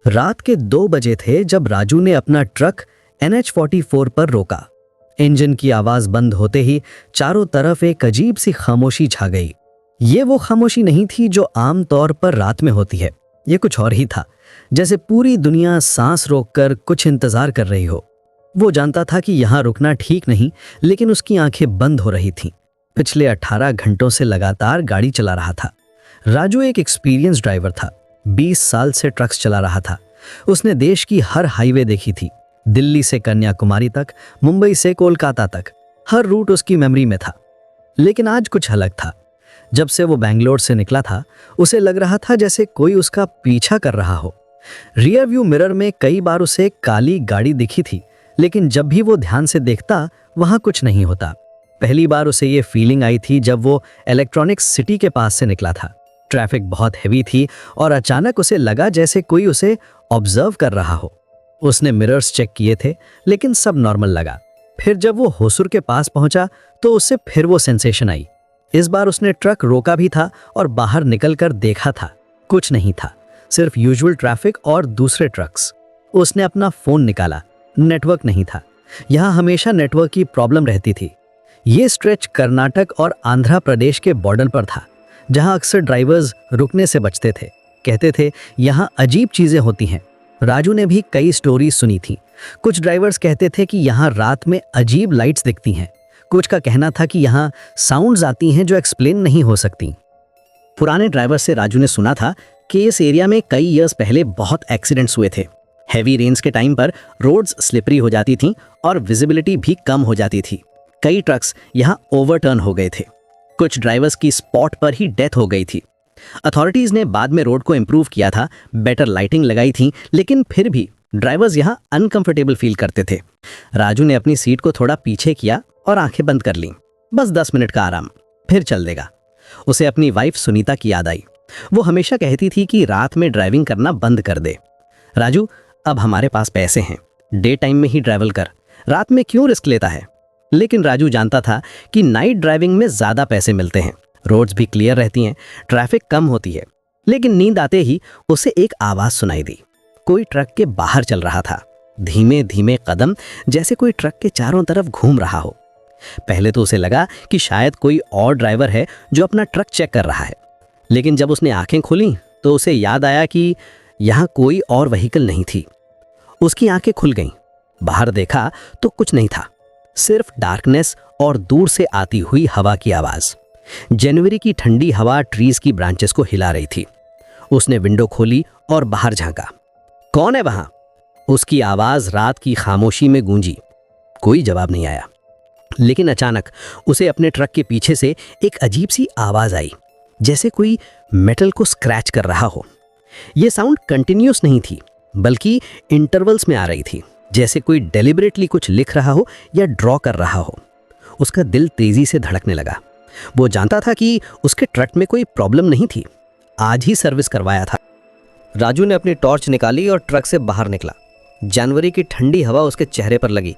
रात के 2 बजे थे जब राजू ने अपना ट्रक NH44 पर रोका। इंजन की आवाज बंद होते ही चारों तरफ एक अजीब सी खामोशी छा गई। ये वो खामोशी नहीं थी जो आम तौर पर रात में होती है, ये कुछ और ही था, जैसे पूरी दुनिया सांस रोककर कुछ इंतजार कर रही हो। वो जानता था कि यहाँ रुकना ठीक नहीं, लेकिन उसकी आंखें बंद हो रही थीं। पिछले 18 घंटों से लगातार गाड़ी चला रहा था। राजू एक एक्सपीरियंस ड्राइवर था, 20 साल से ट्रक्स चला रहा था। उसने देश की हर हाईवे देखी थी, दिल्ली से कन्याकुमारी तक, मुंबई से कोलकाता तक, हर रूट उसकी मेमोरी में था। लेकिन आज कुछ अलग था। जब से वो बैंगलोर से निकला था, उसे लग रहा था जैसे कोई उसका पीछा कर रहा हो। रियर व्यू मिरर में कई बार उसे काली गाड़ी दिखी थी, लेकिन जब भी वो ध्यान से देखता वहां कुछ नहीं होता। पहली बार उसे ये फीलिंग आई थी जब वो इलेक्ट्रॉनिक्स सिटी के पास से निकला था। ट्रैफिक बहुत हैवी थी और अचानक उसे लगा जैसे कोई उसे ऑब्जर्व कर रहा हो। उसने मिरर्स चेक किए थे, लेकिन सब नॉर्मल लगा। फिर जब वो होसुर के पास पहुंचा तो उसे फिर वो सेंसेशन आई। इस बार उसने ट्रक रोका भी था और बाहर निकलकर देखा था। कुछ नहीं था, सिर्फ यूजुअल ट्रैफिक और दूसरे ट्रक्स। उसने अपना फोन निकाला, नेटवर्क नहीं था। यहाँ हमेशा नेटवर्क की प्रॉब्लम रहती थी। ये स्ट्रेच कर्नाटक और आंध्र प्रदेश के बॉर्डर पर था, जहाँ अक्सर ड्राइवर्स रुकने से बचते थे। कहते थे यहाँ अजीब चीजें होती हैं। राजू ने भी कई स्टोरीज सुनी थी। कुछ ड्राइवर्स कहते थे कि यहाँ रात में अजीब लाइट्स दिखती हैं। कुछ का कहना था कि यहाँ साउंड्स आती हैं जो एक्सप्लेन नहीं हो सकती। पुराने ड्राइवर से राजू ने सुना था कि इस एरिया में कई ईयर्स पहले बहुत एक्सीडेंट्स हुए थे। हैवी रेन्स के टाइम पर रोड्स स्लिपरी हो जाती थीं और विजिबिलिटी भी कम हो जाती थी। कई ट्रक्स यहाँ ओवरटर्न हो गए थे। कुछ ड्राइवर्स की स्पॉट पर ही डेथ हो गई थी। अथॉरिटीज ने बाद में रोड को इम्प्रूव किया था, बेटर लाइटिंग लगाई थी, लेकिन फिर भी ड्राइवर्स यहाँ अनकंफर्टेबल फील करते थे। राजू ने अपनी सीट को थोड़ा पीछे किया और आंखें बंद कर लीं। बस 10 मिनट का आराम, फिर चल देगा। उसे अपनी वाइफ सुनीता की याद आई। वो हमेशा कहती थी कि रात में ड्राइविंग करना बंद कर दे। राजू, अब हमारे पास पैसे हैं, डे टाइम में ही ट्रैवल कर, रात में क्यों रिस्क लेता है। लेकिन राजू जानता था कि नाइट ड्राइविंग में ज्यादा पैसे मिलते हैं, रोड्स भी क्लियर रहती हैं, ट्रैफिक कम होती है। लेकिन नींद आते ही उसे एक आवाज सुनाई दी। कोई ट्रक के बाहर चल रहा था, धीमे धीमे कदम, जैसे कोई ट्रक के चारों तरफ घूम रहा हो। पहले तो उसे लगा कि शायद कोई और ड्राइवर है जो अपना ट्रक चेक कर रहा है, लेकिन जब उसने आंखें खोली तो उसे याद आया कि यहाँ कोई और व्हीकल नहीं थी। उसकी आंखें खुल गईं। बाहर देखा तो कुछ नहीं था, सिर्फ डार्कनेस और दूर से आती हुई हवा की आवाज। जनवरी की ठंडी हवा ट्रीज की ब्रांचेस को हिला रही थी। उसने विंडो खोली और बाहर झांका। कौन है वहां? उसकी आवाज रात की खामोशी में गूंजी। कोई जवाब नहीं आया। लेकिन अचानक उसे अपने ट्रक के पीछे से एक अजीब सी आवाज आई, जैसे कोई मेटल को स्क्रैच कर रहा हो। यह साउंड कंटिन्यूस नहीं थी, बल्कि इंटरवल्स में आ रही थी, जैसे कोई डेलिबरेटली कुछ लिख रहा हो या ड्रॉ कर रहा हो। उसका दिल तेजी से धड़कने लगा। वो जानता था कि उसके ट्रक में कोई प्रॉब्लम नहीं थी, आज ही सर्विस करवाया था। राजू ने अपनी टॉर्च निकाली और ट्रक से बाहर निकला। जनवरी की ठंडी हवा उसके चेहरे पर लगी।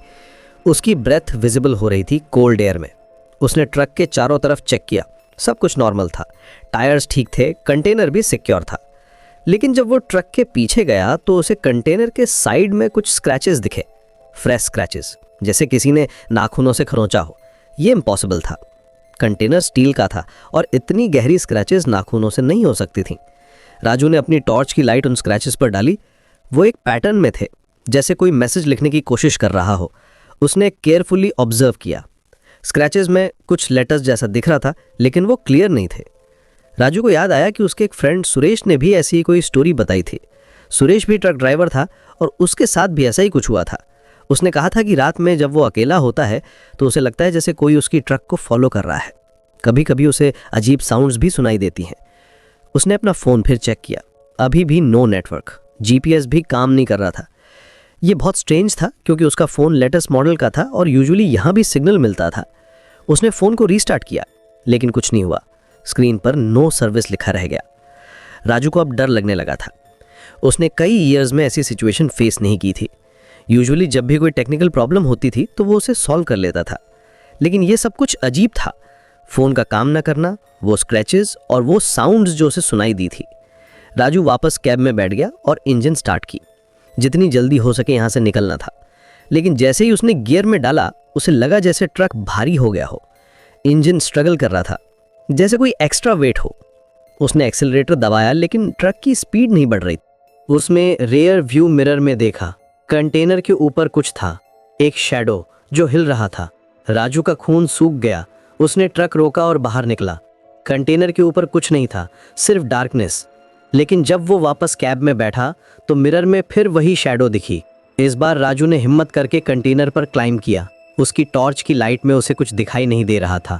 उसकी ब्रेथ विजिबल हो रही थी कोल्ड एयर में। उसने ट्रक के चारों तरफ चेक किया, सब कुछ नॉर्मल था। टायर्स ठीक थे, कंटेनर भी सिक्योर था। लेकिन जब वो ट्रक के पीछे गया तो उसे कंटेनर के साइड में कुछ स्क्रैचेस दिखे, फ्रेश स्क्रैचेस, जैसे किसी ने नाखूनों से खरोंचा हो। ये इम्पॉसिबल था। कंटेनर स्टील का था और इतनी गहरी स्क्रैचेस नाखूनों से नहीं हो सकती थी। राजू ने अपनी टॉर्च की लाइट उन स्क्रैचेस पर डाली। वो एक पैटर्न में थे, जैसे कोई मैसेज लिखने की कोशिश कर रहा हो। उसने केयरफुली ऑब्जर्व किया। स्क्रैचेस में कुछ लेटर्स जैसा दिख रहा था, लेकिन वो क्लियर नहीं थे। राजू को याद आया कि उसके एक फ्रेंड सुरेश ने भी ऐसी कोई स्टोरी बताई थी। सुरेश भी ट्रक ड्राइवर था और उसके साथ भी ऐसा ही कुछ हुआ था। उसने कहा था कि रात में जब वो अकेला होता है तो उसे लगता है जैसे कोई उसकी ट्रक को फॉलो कर रहा है। कभी कभी उसे अजीब साउंड्स भी सुनाई देती हैं। उसने अपना फ़ोन फिर चेक किया, अभी भी नो नेटवर्क, जीपीएस भी काम नहीं कर रहा था। ये बहुत स्ट्रेंज था क्योंकि उसका फ़ोन लेटेस्ट मॉडल का था और यूजुअली यहाँ भी सिग्नल मिलता था। उसने फ़ोन को रीस्टार्ट किया, लेकिन कुछ नहीं हुआ। स्क्रीन पर नो सर्विस लिखा रह गया। राजू को अब डर लगने लगा था। उसने कई ईयर्स में ऐसी सिचुएशन फेस नहीं की थी। यूजुअली जब भी कोई टेक्निकल प्रॉब्लम होती थी तो वो उसे सॉल्व कर लेता था, लेकिन ये सब कुछ अजीब था। फ़ोन का काम न करना, वो स्क्रैचेस और वो साउंड्स जो उसे सुनाई दी थी। राजू वापस कैब में बैठ गया और इंजन स्टार्ट की। जितनी जल्दी हो सके यहाँ से निकलना था, लेकिन जैसे ही उसने गियर में डाला उसे लगा जैसे ट्रक भारी हो गया हो। इंजन स्ट्रगल कर रहा था, जैसे कोई एक्स्ट्रा वेट हो। उसने एक्सेलरेटर दबाया लेकिन ट्रक की स्पीड नहीं बढ़ रही। उसमें रेयर व्यू मिरर में देखा, कंटेनर के ऊपर कुछ था, एक शैडो जो हिल रहा था। राजू का खून सूख गया। उसने ट्रक रोका और बाहर निकला। कंटेनर के ऊपर कुछ नहीं था, सिर्फ डार्कनेस। लेकिन जब वो वापस कैब में बैठा तो मिरर में फिर वही शैडो दिखी। इस बार राजू ने हिम्मत करके कंटेनर पर क्लाइंब किया। उसकी टॉर्च की लाइट में उसे कुछ दिखाई नहीं दे रहा था।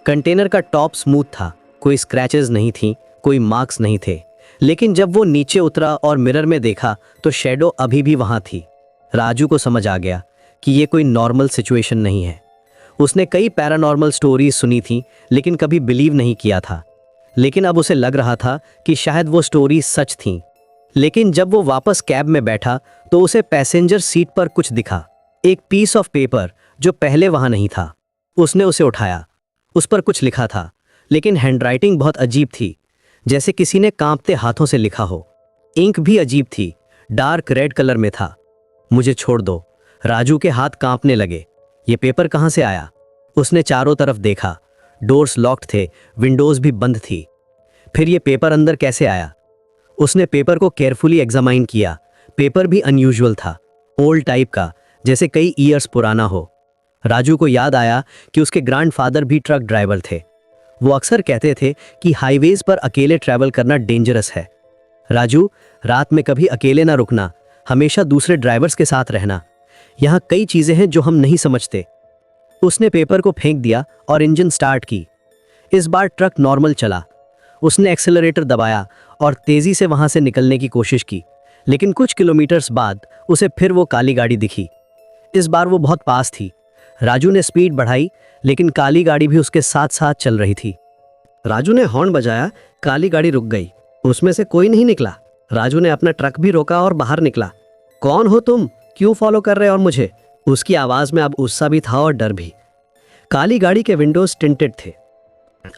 कंटेनर का टॉप स्मूथ था, कोई स्क्रैचेस नहीं थी, कोई मार्क्स नहीं थे। लेकिन जब वो नीचे उतरा और मिरर में देखा तो शैडो अभी भी वहां थी। राजू को समझ आ गया कि ये कोई नॉर्मल सिचुएशन नहीं है। उसने कई पैरानॉर्मल स्टोरीज सुनी थी लेकिन कभी बिलीव नहीं किया था। लेकिन अब उसे लग रहा था कि शायद वो स्टोरी सच थी। लेकिन जब वो वापस कैब में बैठा तो उसे पैसेंजर सीट पर कुछ दिखा, एक पीस ऑफ पेपर जो पहले वहां नहीं था। उसने उसे उठाया। उस पर कुछ लिखा था, लेकिन हैंडराइटिंग बहुत अजीब थी, जैसे किसी ने कांपते हाथों से लिखा हो। इंक भी अजीब थी, डार्क रेड कलर में था। मुझे छोड़ दो। राजू के हाथ कांपने लगे। ये पेपर कहां से आया? उसने चारों तरफ देखा। डोर्स लॉक्ड थे, विंडोज भी बंद थी। फिर ये पेपर अंदर कैसे आया? उसने पेपर को केयरफुली एग्जामाइन किया। पेपर भी अनयूजुअल था, ओल्ड टाइप का, जैसे कई ईयर्स पुराना हो। राजू को याद आया कि उसके ग्रैंडफादर भी ट्रक ड्राइवर थे। वो अक्सर कहते थे कि हाईवेज पर अकेले ट्रैवल करना डेंजरस है। राजू, रात में कभी अकेले ना रुकना, हमेशा दूसरे ड्राइवर्स के साथ रहना। यहाँ कई चीजें हैं जो हम नहीं समझते। उसने पेपर को फेंक दिया और इंजन स्टार्ट की। इस बार ट्रक नॉर्मल चला। उसने एक्सेलरेटर दबाया और तेजी से वहां से निकलने की कोशिश की। लेकिन कुछ किलोमीटर्स बाद उसे फिर वो काली गाड़ी दिखी। इस बार वो बहुत पास थी। राजू ने स्पीड बढ़ाई, लेकिन काली गाड़ी भी उसके साथ साथ चल रही थी। राजू ने हॉर्न बजाया, काली गाड़ी रुक गई। उसमें से कोई नहीं निकला। राजू ने अपना ट्रक भी रोका और बाहर निकला। कौन हो तुम? क्यों फॉलो कर रहे हो और मुझे? उसकी आवाज में अब गुस्सा भी था और डर भी। काली गाड़ी के विंडोज टिंटेड थे,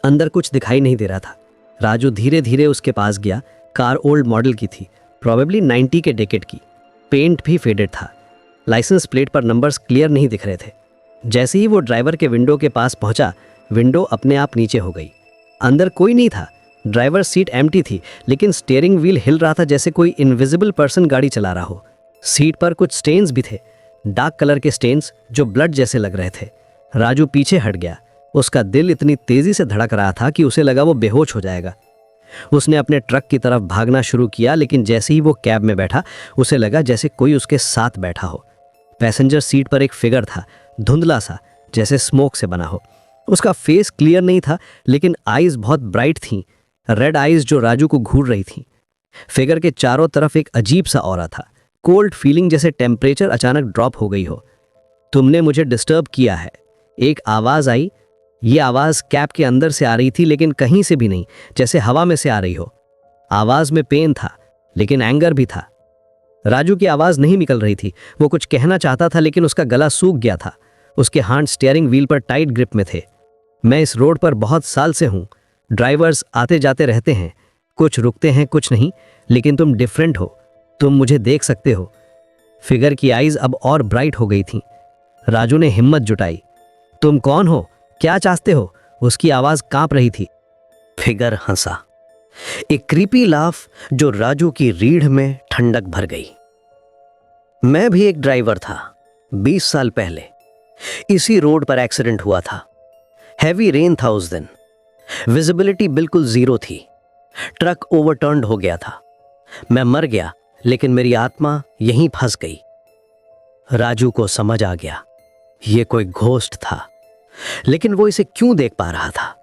अंदर कुछ दिखाई नहीं दे रहा था। राजू धीरे धीरे उसके पास गया। कार ओल्ड मॉडल की थी, प्रोबेबली 90 के डेकेड की। पेंट भी फेडेड था। लाइसेंस प्लेट पर नंबर्स क्लियर नहीं दिख रहे थे। जैसे ही वो ड्राइवर के विंडो के पास पहुंचा, विंडो अपने आप नीचे हो गई। अंदर कोई नहीं था। ड्राइवर सीट एम्प्टी थी, लेकिन स्टीयरिंग व्हील हिल रहा था जैसे कोई इनविजिबल पर्सन गाड़ी चला रहा हो। सीट पर कुछ स्टेन्स भी थे, डार्क कलर के स्टेन्स जो ब्लड जैसे लग रहे थे। राजू पीछे हट गया। उसका दिल इतनी तेजी से धड़क रहा था कि उसे लगा वो बेहोश हो जाएगा। उसने अपने ट्रक की तरफ भागना शुरू किया, लेकिन जैसे ही वो कैब में बैठा उसे लगा जैसे कोई उसके साथ बैठा हो। पैसेंजर सीट पर एक फिगर था, धुंधला सा, जैसे स्मोक से बना हो। उसका फेस क्लियर नहीं था, लेकिन आईज बहुत ब्राइट थीं, रेड आईज जो राजू को घूर रही थीं। फिगर के चारों तरफ एक अजीब सा ऑरा था, कोल्ड फीलिंग, जैसे टेम्परेचर अचानक ड्रॉप हो गई हो। तुमने मुझे डिस्टर्ब किया है, एक आवाज आई। ये आवाज कैब के अंदर से आ रही थी, लेकिन कहीं से भी नहीं, जैसे हवा में से आ रही हो। आवाज में पेन था, लेकिन एंगर भी था। राजू की आवाज नहीं निकल रही थी। वो कुछ कहना चाहता था, लेकिन उसका गला सूख गया था। उसके हाथ स्टीयरिंग व्हील पर टाइट ग्रिप में थे। मैं इस रोड पर बहुत साल से हूं। ड्राइवर्स आते जाते रहते हैं, कुछ रुकते हैं, कुछ नहीं, लेकिन तुम डिफरेंट हो। तुम मुझे देख सकते हो। फिगर की आईज अब और ब्राइट हो गई थी। राजू ने हिम्मत जुटाई। तुम कौन हो? क्या चाहते हो? उसकी आवाज कांप रही थी। फिगर हंसा, एक क्रीपी लाफ जो राजू की रीढ़ में ठंडक भर गई। मैं भी एक ड्राइवर था, 20 साल पहले। इसी रोड पर एक्सीडेंट हुआ था। हैवी रेन था उस दिन। विजिबिलिटी बिल्कुल जीरो थी। ट्रक ओवरटर्न्ड हो गया था। मैं मर गया, लेकिन मेरी आत्मा यहीं फंस गई। राजू को समझ आ गया ये कोई घोस्ट था, लेकिन वो इसे क्यों देख पा रहा था?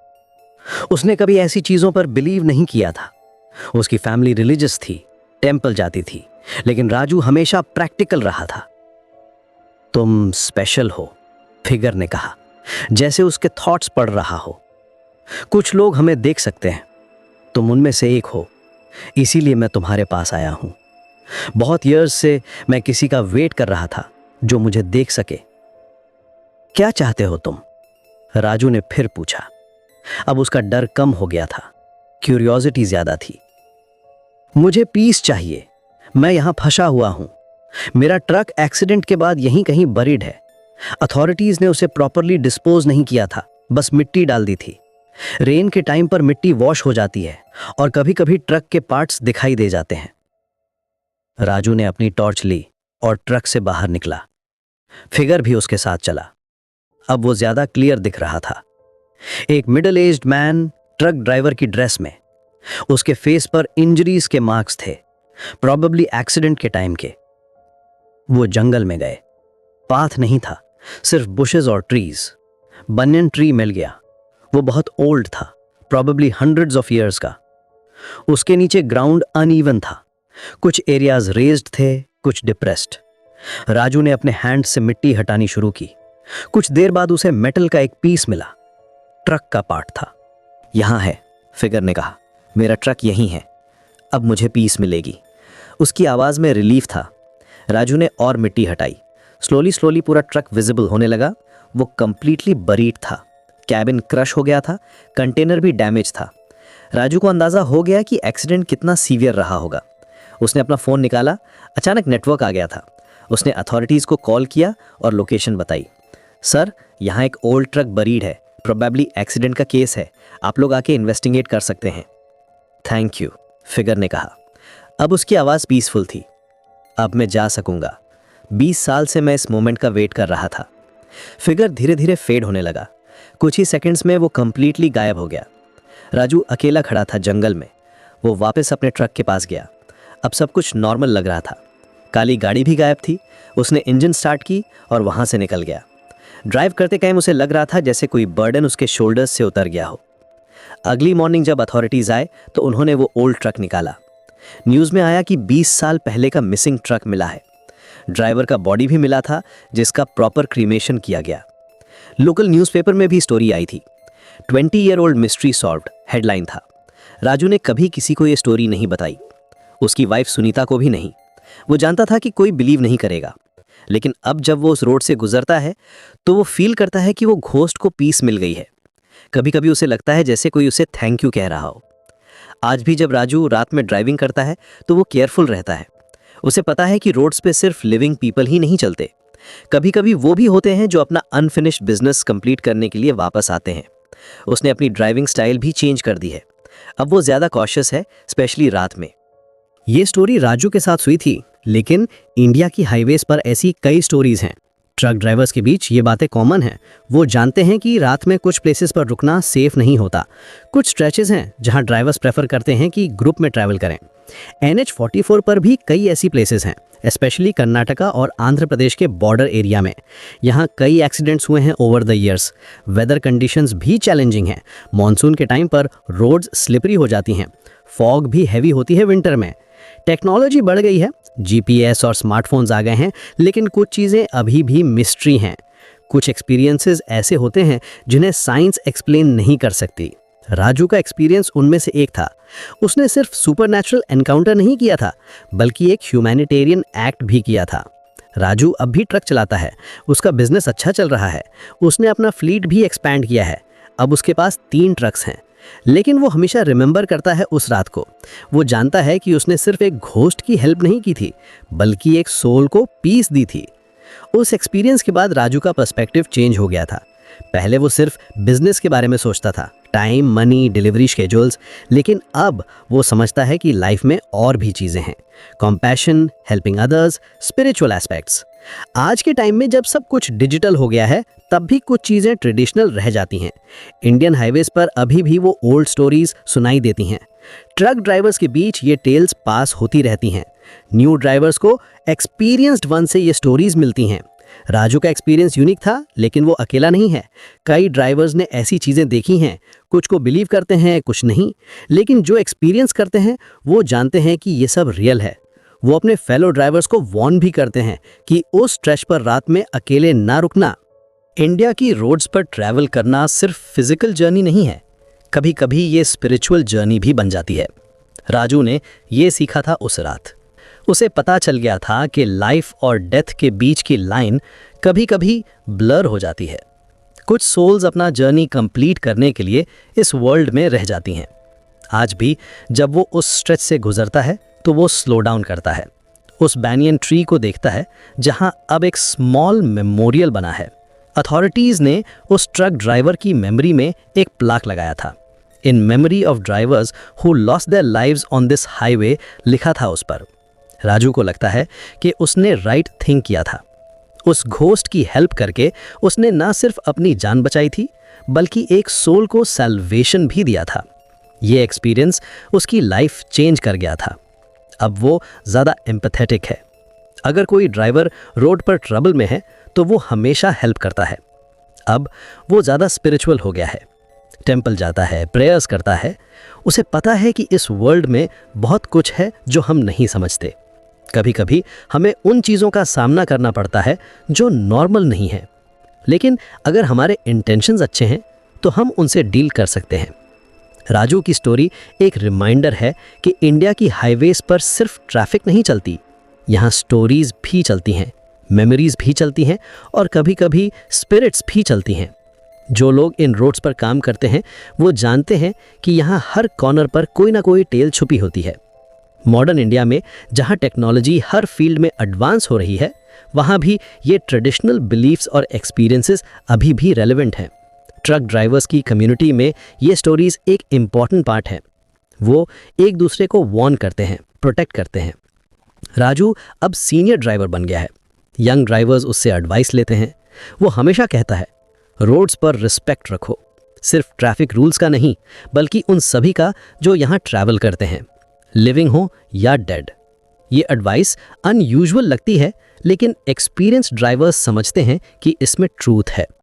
उसने कभी ऐसी चीजों पर बिलीव नहीं किया था। उसकी फैमिली रिलीजियस थी, टेंपल जाती थी, लेकिन राजू हमेशा प्रैक्टिकल रहा था। तुम स्पेशल हो, फिगर ने कहा, जैसे उसके थॉट्स पढ़ रहा हो। कुछ लोग हमें देख सकते हैं, तुम उनमें से एक हो, इसीलिए मैं तुम्हारे पास आया हूं। बहुत ईयर्स से मैं किसी का वेट कर रहा था जो मुझे देख सके। क्या चाहते हो तुम? राजू ने फिर पूछा। अब उसका डर कम हो गया था, क्यूरियोसिटी ज्यादा थी। मुझे पीस चाहिए। मैं यहाँ फंसा हुआ हूँ। मेरा ट्रक एक्सीडेंट के बाद यहीं कहीं बरीड है। अथॉरिटीज ने उसे प्रॉपरली डिस्पोज नहीं किया था, बस मिट्टी डाल दी थी। रेन के टाइम पर मिट्टी वॉश हो जाती है और कभी कभी ट्रक के पार्ट्स दिखाई दे जाते हैं। राजू ने अपनी टॉर्च ली और ट्रक से बाहर निकला। फिगर भी उसके साथ चला। अब वो ज्यादा क्लियर दिख रहा था। एक middle aged man truck driver की ड्रेस में। उसके फेस पर इंजरीज के मार्क्स थे, प्रॉबेबली एक्सीडेंट के टाइम के। वो जंगल में गए। पाथ नहीं था, सिर्फ बुशेस और ट्रीज। बनियन ट्री मिल गया। वो बहुत ओल्ड था, प्रॉबेबली हंड्रेड्स ऑफ ईयर्स का। उसके नीचे ग्राउंड अनइवन था। कुछ एरियाज रेज्ड थे, कुछ डिप्रेस्ड। राजू ने अपने हैंड से मिट्टी हटानी शुरू की। कुछ देर बाद उसे मेटल का एक पीस मिला। ट्रक का पार्ट था। यहां है, फिगर ने कहा। मेरा ट्रक यहीं है। अब मुझे पीस मिलेगी। उसकी आवाज में रिलीफ था। राजू ने और मिट्टी हटाई। स्लोली स्लोली पूरा ट्रक विजिबल होने लगा। वो कंप्लीटली बरीड था। कैबिन क्रश हो गया था, कंटेनर भी डैमेज था। राजू को अंदाजा हो गया कि एक्सीडेंट कितना सीवियर रहा होगा। उसने अपना फ़ोन निकाला। अचानक नेटवर्क आ गया था। उसने अथॉरिटीज़ को कॉल किया और लोकेशन बताई। सर, यहाँ एक ओल्ड ट्रक बरीड है, प्रोबेबली एक्सीडेंट का केस है। आप लोग आके इन्वेस्टिगेट कर सकते हैं। थैंक यू, फिगर ने कहा। अब उसकी आवाज़ पीसफुल थी। अब मैं जा सकूंगा। 20 साल से मैं इस मोमेंट का वेट कर रहा था। फिगर धीरे धीरे फेड होने लगा। कुछ ही सेकंड्स में वो कंप्लीटली गायब हो गया। राजू अकेला खड़ा था जंगल में। वो वापस अपने ट्रक के पास गया। अब सब कुछ नॉर्मल लग रहा था। काली गाड़ी भी गायब थी। उसने इंजन स्टार्ट की और वहां से निकल गया। ड्राइव करते टाइम उसे लग रहा था जैसे कोई बर्डन उसके शोल्डर्स से उतर गया हो। अगली मॉर्निंग जब अथॉरिटीज आए तो उन्होंने वो ओल्ड ट्रक निकाला। न्यूज़ में आया कि 20 साल पहले का मिसिंग ट्रक मिला है। ड्राइवर का बॉडी भी मिला था, जिसका प्रॉपर क्रीमेशन किया गया। लोकल न्यूज़पेपर में भी स्टोरी आई थी। 20-year-old मिस्ट्री सॉल्व्ड हेडलाइन था। राजू ने कभी किसी को ये स्टोरी नहीं बताई, उसकी वाइफ सुनीता को भी नहीं। वो जानता था कि कोई बिलीव नहीं करेगा। लेकिन अब जब वो उस रोड से गुजरता है तो वो फील करता है कि वो घोस्ट को पीस मिल गई है। कभी कभी उसे लगता है जैसे कोई उसे थैंक यू कह रहा हो। आज भी जब राजू रात में ड्राइविंग करता है तो वो केयरफुल रहता है। उसे पता है कि रोड्स पे सिर्फ लिविंग पीपल ही नहीं चलते। कभी कभी वो भी होते हैं जो अपना अनफिनिश्ड बिजनेस कंप्लीट करने के लिए वापस आते हैं। उसने अपनी ड्राइविंग स्टाइल भी चेंज कर दी है। अब वो ज़्यादा कॉशियस है, स्पेशली रात में। ये स्टोरी राजू के साथ हुई थी, लेकिन इंडिया की हाईवेज पर ऐसी कई स्टोरीज हैं। ट्रक ड्राइवर्स के बीच ये बातें कॉमन हैं। वो जानते हैं कि रात में कुछ प्लेसेस पर रुकना सेफ नहीं होता। कुछ स्ट्रेचेस हैं जहां ड्राइवर्स प्रेफर करते हैं कि ग्रुप में ट्रैवल करें। NH-44 पर भी कई ऐसी प्लेसेस हैं, स्पेशली कर्नाटका और आंध्र प्रदेश के बॉर्डर एरिया में। यहाँ कई एक्सीडेंट्स हुए हैं over the years. Weather conditions भी चैलेंजिंग हैं। मॉनसून के टाइम पर रोड्स स्लिपरी हो जाती हैं। फॉग भी हैवी होती है विंटर में। टेक्नोलॉजी बढ़ गई है, GPS और स्मार्टफोन्स आ गए हैं, लेकिन कुछ चीज़ें अभी भी मिस्ट्री हैं। कुछ एक्सपीरियंसेस ऐसे होते हैं जिन्हें साइंस एक्सप्लेन नहीं कर सकती। राजू का एक्सपीरियंस उनमें से एक था। उसने सिर्फ सुपरनैचुरल एनकाउंटर नहीं किया था, बल्कि एक ह्यूमैनिटेरियन एक्ट भी किया था। राजू अब भी ट्रक चलाता है। उसका बिजनेस अच्छा चल रहा है। उसने अपना फ्लीट भी एक्सपैंड किया है। अब उसके पास 3 ट्रक्स हैं। लेकिन वो हमेशा रिमेंबर करता है उस रात को। वो जानता है कि उसने सिर्फ एक घोस्ट की हेल्प नहीं की थी, बल्कि एक सोल को पीस दी थी। उस एक्सपीरियंस के बाद राजू का पर्सपेक्टिव चेंज हो गया था। पहले वो सिर्फ बिजनेस के बारे में सोचता था, टाइम, मनी, डिलीवरी शेड्यूल्स, लेकिन अब वो समझता है कि लाइफ में और भी चीज़ें हैं। Compassion, helping others, spiritual aspects. आज के टाइम में जब सब कुछ डिजिटल हो गया है, तब भी कुछ चीज़ें ट्रेडिशनल रह जाती हैं। इंडियन हाईवेज पर अभी भी वो ओल्ड स्टोरीज सुनाई देती हैं। ट्रक ड्राइवर्स के बीच ये टेल्स पास होती रहती हैं। न्यू ड्राइवर्स को एक्सपीरियंस्ड वन से ये स्टोरीज मिलती हैं। राजू का एक्सपीरियंस यूनिक था, लेकिन वो अकेला नहीं है। कई ड्राइवर्स ने ऐसी चीज़ें देखी हैं। कुछ को बिलीव करते हैं, कुछ नहीं। लेकिन जो एक्सपीरियंस करते हैं वो जानते हैं कि ये सब रियल है। वो अपने फेलो ड्राइवर्स को वार्न भी करते हैं कि उस स्ट्रेच पर रात में अकेले ना रुकना। इंडिया की रोड्स पर ट्रैवल करना सिर्फ फिजिकल जर्नी नहीं है, कभी कभी ये स्पिरिचुअल जर्नी भी बन जाती है। राजू ने ये सीखा था उस रात। उसे पता चल गया था कि लाइफ और डेथ के बीच की लाइन कभी कभी ब्लर हो जाती है। कुछ सोल्स अपना जर्नी कंप्लीट करने के लिए इस वर्ल्ड में रह जाती हैं। आज भी जब वो उस स्ट्रेच से गुजरता है तो वो स्लो डाउन करता है, उस बैनियन ट्री को देखता है जहां अब एक स्मॉल मेमोरियल बना है। अथॉरिटीज़ ने उस ट्रक ड्राइवर की मेमोरी में एक प्लाक लगाया था, in memory of drivers who lost their lives on this highway लिखा था उस पर। राजू को लगता है कि उसने राइट थिंग किया था। उस घोस्ट की हेल्प करके उसने ना सिर्फ अपनी जान बचाई थी बल्कि एक सोल को सैल्वेशन भी दिया था। ये एक्सपीरियंस उसकी लाइफ चेंज कर गया था। अब वो ज़्यादा एम्पैथेटिक है। अगर कोई ड्राइवर रोड पर ट्रबल में है तो वो हमेशा हेल्प करता है। अब वो ज़्यादा स्पिरिचुअल हो गया है, टेंपल जाता है, प्रेयर्स करता है। उसे पता है कि इस वर्ल्ड में बहुत कुछ है जो हम नहीं समझते। कभी कभी हमें उन चीज़ों का सामना करना पड़ता है जो नॉर्मल नहीं है, लेकिन अगर हमारे इंटेंशंस अच्छे हैं तो हम उनसे डील कर सकते हैं। राजू की स्टोरी एक रिमाइंडर है कि इंडिया की हाईवेज पर सिर्फ ट्रैफिक नहीं चलती, यहाँ स्टोरीज भी चलती हैं, मेमोरीज भी चलती हैं और कभी कभी स्पिरिट्स भी चलती हैं। जो लोग इन रोड्स पर काम करते हैं वो जानते हैं कि यहाँ हर कॉर्नर पर कोई ना कोई टेल छुपी होती है। मॉडर्न इंडिया में जहाँ टेक्नोलॉजी हर फील्ड में एडवांस हो रही है, वहाँ भी ये ट्रेडिशनल बिलीफ्स और एक्सपीरियंसेस अभी भी रेलेवेंट हैं। ट्रक ड्राइवर्स की कम्युनिटी में ये स्टोरीज एक इम्पॉर्टेंट पार्ट है। वो एक दूसरे को वार्न करते हैं, प्रोटेक्ट करते हैं। राजू अब सीनियर ड्राइवर बन गया है। यंग ड्राइवर्स उससे एडवाइस लेते हैं। वो हमेशा कहता है, रोड्स पर रिस्पेक्ट रखो, सिर्फ ट्रैफिक रूल्स का नहीं बल्कि उन सभी का जो यहाँ ट्रैवल करते हैं, लिविंग हो या डेड। ये एडवाइस अनयूजुअल लगती है, लेकिन एक्सपीरियंस्ड ड्राइवर्स समझते हैं कि इसमें ट्रूथ है।